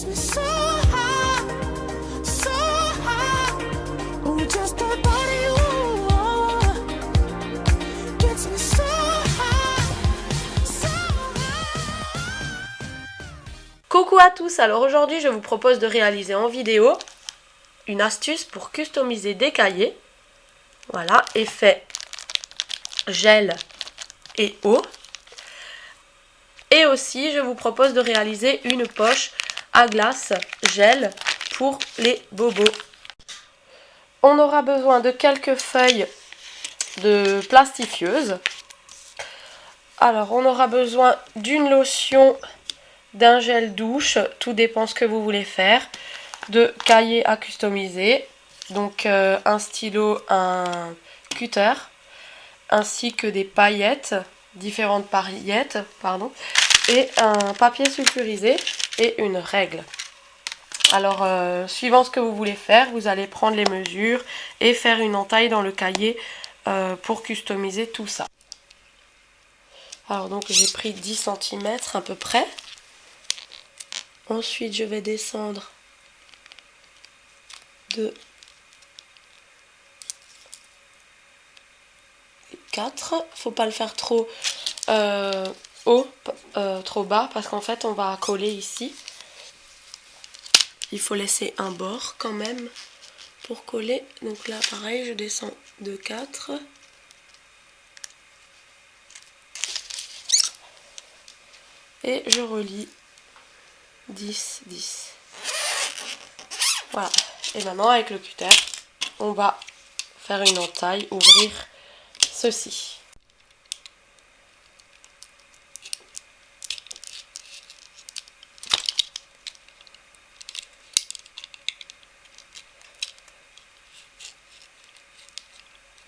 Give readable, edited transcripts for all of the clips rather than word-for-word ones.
me so high, so high. Oh, just the thought of you gets me so high, so high. Coucou à tous, alors aujourd'hui je vous propose de réaliser en vidéo une astuce pour customiser des cahiers. Voilà, effet gel et eau. Et aussi je vous propose de réaliser une poche à glace gel pour les bobos. On aura besoin de quelques feuilles de plastifieuse. Alors on aura besoin d'une lotion, d'un gel douche, tout dépend ce que vous voulez faire, de cahiers à customiser, donc un stylo, un cutter, ainsi que des paillettes, différentes paillettes, pardon, et un papier sulfurisé et une règle. Alors, suivant ce que vous voulez faire, vous allez prendre les mesures et faire une entaille dans le cahier pour customiser tout ça. Alors donc j'ai pris 10 cm à peu près. Ensuite je vais descendre de 4. Faut pas le faire trop haut, trop bas, parce qu'en fait on va coller ici. Il faut laisser un bord quand même pour coller. Donc là pareil, je descends de 4. Et je relie 10, 10. Voilà. Et maintenant avec le cutter, on va faire une entaille, ouvrir ceci.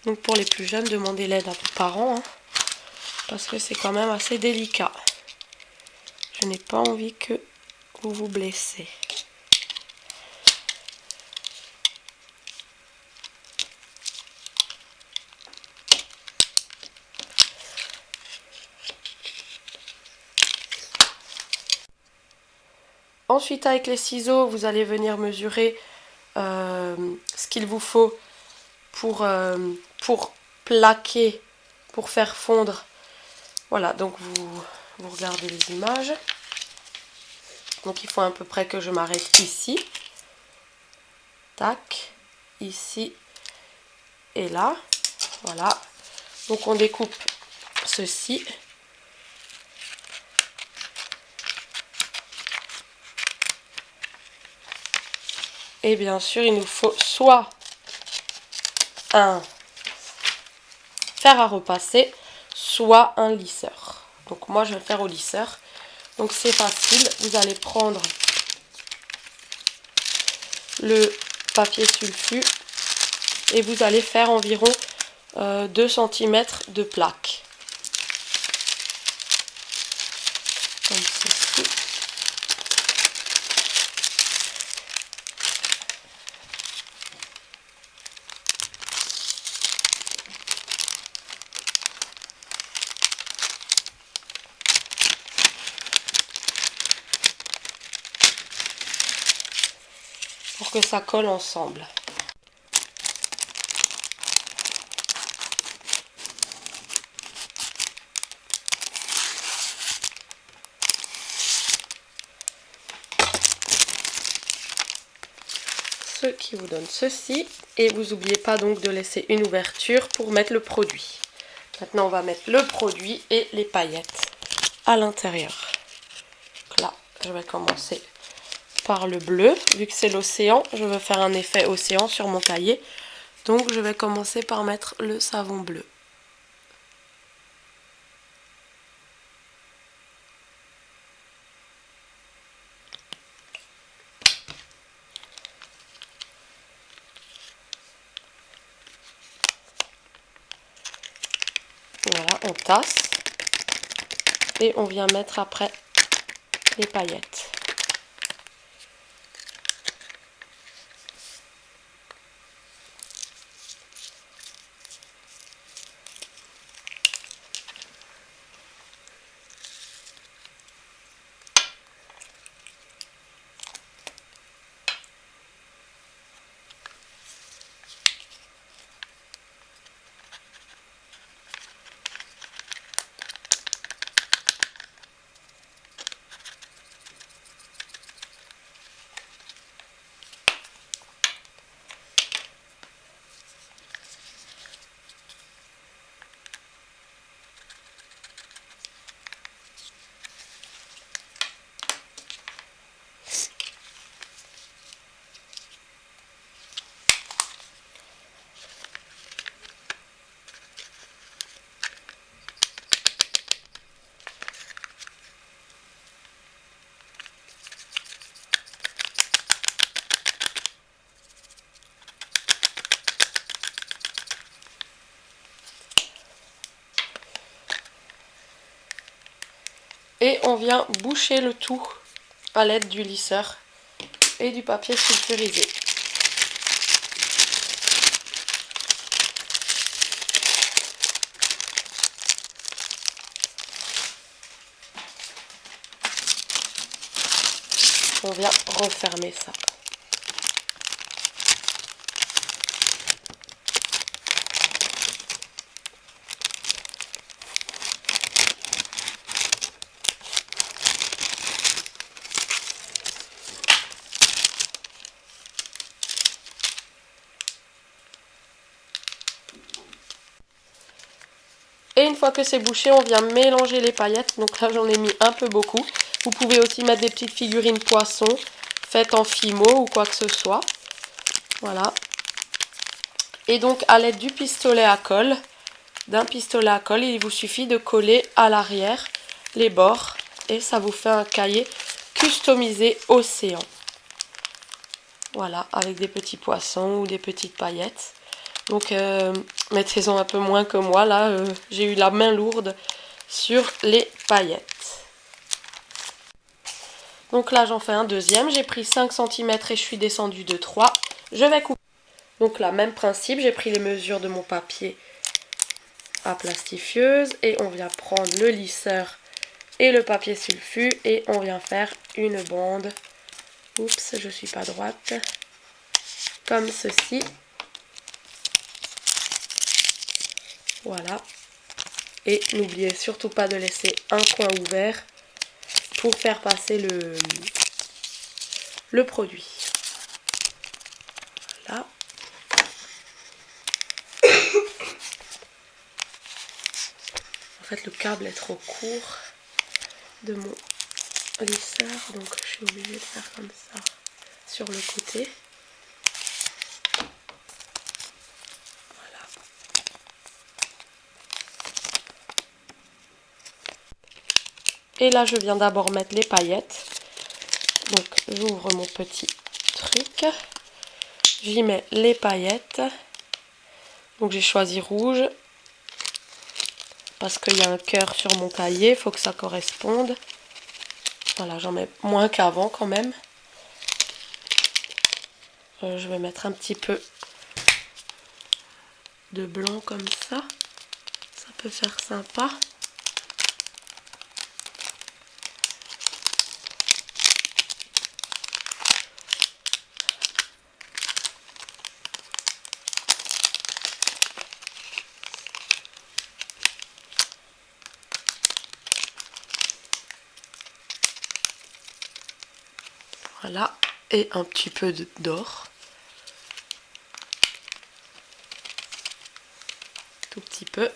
Donc pour les plus jeunes, demandez l'aide à vos parents, hein, parce que c'est quand même assez délicat. Je n'ai pas envie que vous vous blessez. Ensuite, avec les ciseaux, vous allez venir mesurer ce qu'il vous faut pour plaquer, pour faire fondre. Voilà, donc vous regardez les images. Donc il faut à peu près que je m'arrête ici. Tac, ici et là. Voilà. Donc on découpe ceci. Et bien sûr, il nous faut soit un fer à repasser, soit un lisseur. Donc moi, je vais le faire au lisseur. Donc c'est facile. Vous allez prendre le papier sulfu et vous allez faire environ 2 cm de plaque. Comme ceci. Pour que ça colle ensemble. Ce qui vous donne ceci. Et vous n'oubliez pas donc de laisser une ouverture pour mettre le produit. Maintenant on va mettre le produit et les paillettes à l'intérieur. Donc là je vais commencer par le bleu, vu que c'est l'océan, je veux faire un effet océan sur mon cahier. Donc je vais commencer par mettre le savon bleu. Voilà, on tasse. Et on vient mettre après les paillettes. Et on vient boucher le tout à l'aide du lisseur et du papier sulfurisé. On vient refermer ça. Et une fois que c'est bouché, on vient mélanger les paillettes. Donc là, j'en ai mis un peu beaucoup. Vous pouvez aussi mettre des petites figurines poissons faites en fimo ou quoi que ce soit. Voilà. Et donc, à l'aide du pistolet à colle, il vous suffit de coller à l'arrière les bords. Et ça vous fait un cahier customisé océan. Voilà, avec des petits poissons ou des petites paillettes. Donc mettez-en un peu moins que moi, là j'ai eu la main lourde sur les paillettes. Donc là j'en fais un deuxième, j'ai pris 5 cm et je suis descendue de 3. Je vais couper. Donc là, même principe, j'ai pris les mesures de mon papier à plastifieuse et on vient prendre le lisseur et le papier sulfu et on vient faire une bande. Oups, je suis pas droite. Comme ceci. Voilà. Et n'oubliez surtout pas de laisser un coin ouvert pour faire passer le produit. Voilà. En fait, le câble est trop court de mon lisseur, donc je suis obligée de faire comme ça sur le côté. Et là, je viens d'abord mettre les paillettes. Donc, j'ouvre mon petit truc. J'y mets les paillettes. Donc, j'ai choisi rouge. Parce qu'il y a un cœur sur mon cahier. Il faut que ça corresponde. Voilà, j'en mets moins qu'avant quand même. Je vais mettre un petit peu de blanc comme ça. Ça peut faire sympa. Voilà, et un petit peu d'or. Tout petit peu.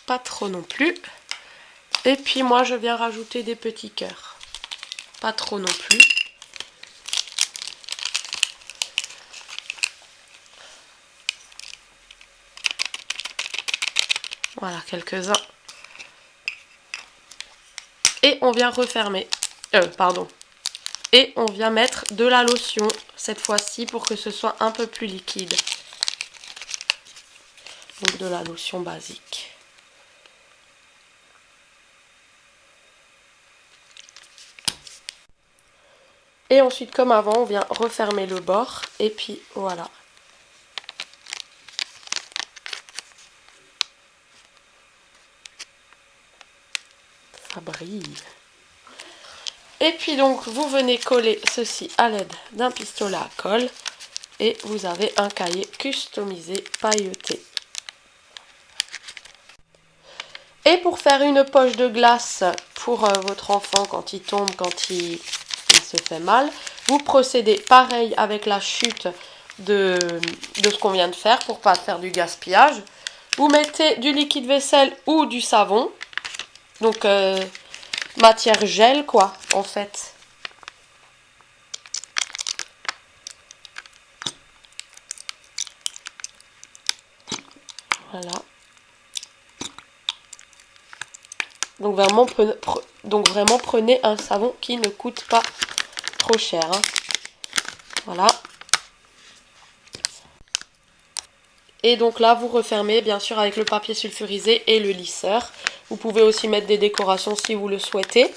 Pas trop non plus. Et puis moi, je viens rajouter des petits cœurs. Pas trop non plus. Voilà, quelques-uns. Et on vient refermer. Pardon. Et on vient mettre de la lotion, cette fois-ci, pour que ce soit un peu plus liquide. Donc de la lotion basique. Et ensuite, comme avant, on vient refermer le bord. Et puis, voilà. Ça brille. Et puis donc, vous venez coller ceci à l'aide d'un pistolet à colle. Et vous avez un cahier customisé pailleté. Et pour faire une poche de glace pour votre enfant quand il tombe, quand il se fait mal, vous procédez pareil avec la chute de ce qu'on vient de faire pour pas faire du gaspillage. Vous mettez du liquide vaisselle ou du savon. Donc matière gel quoi en fait. Voilà. Donc vraiment prenez un savon qui ne coûte pas trop cher. Hein. Voilà. Et donc là, vous refermez bien sûr avec le papier sulfurisé et le lisseur. Vous pouvez aussi mettre des décorations si vous le souhaitez,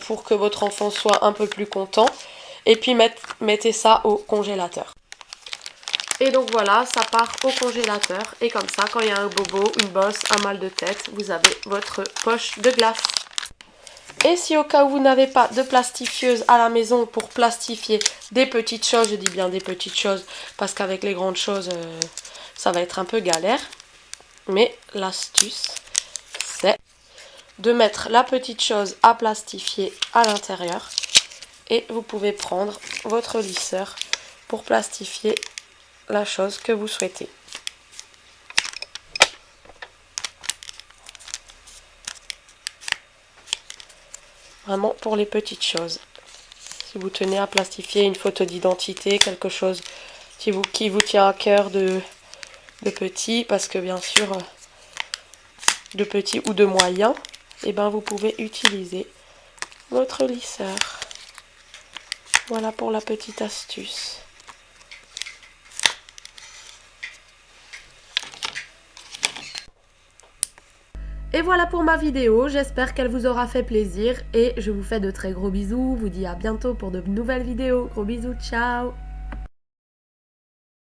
pour que votre enfant soit un peu plus content. Et puis mettez ça au congélateur. Et donc voilà, ça part au congélateur. Et comme ça, quand il y a un bobo, une bosse, un mal de tête, vous avez votre poche de glace. Et si au cas où vous n'avez pas de plastifieuse à la maison pour plastifier des petites choses, je dis bien des petites choses, parce qu'avec les grandes choses, ça va être un peu galère. Mais l'astuce, c'est de mettre la petite chose à plastifier à l'intérieur. Et vous pouvez prendre votre lisseur pour plastifier la chose que vous souhaitez. Vraiment pour les petites choses. Si vous tenez à plastifier une photo d'identité, quelque chose qui vous tient à cœur de petit, parce que bien sûr, de petit ou de moyen, et ben vous pouvez utiliser votre lisseur. Voilà pour la petite astuce. Et voilà pour ma vidéo, j'espère qu'elle vous aura fait plaisir et je vous fais de très gros bisous, vous dis à bientôt pour de nouvelles vidéos, gros bisous, ciao!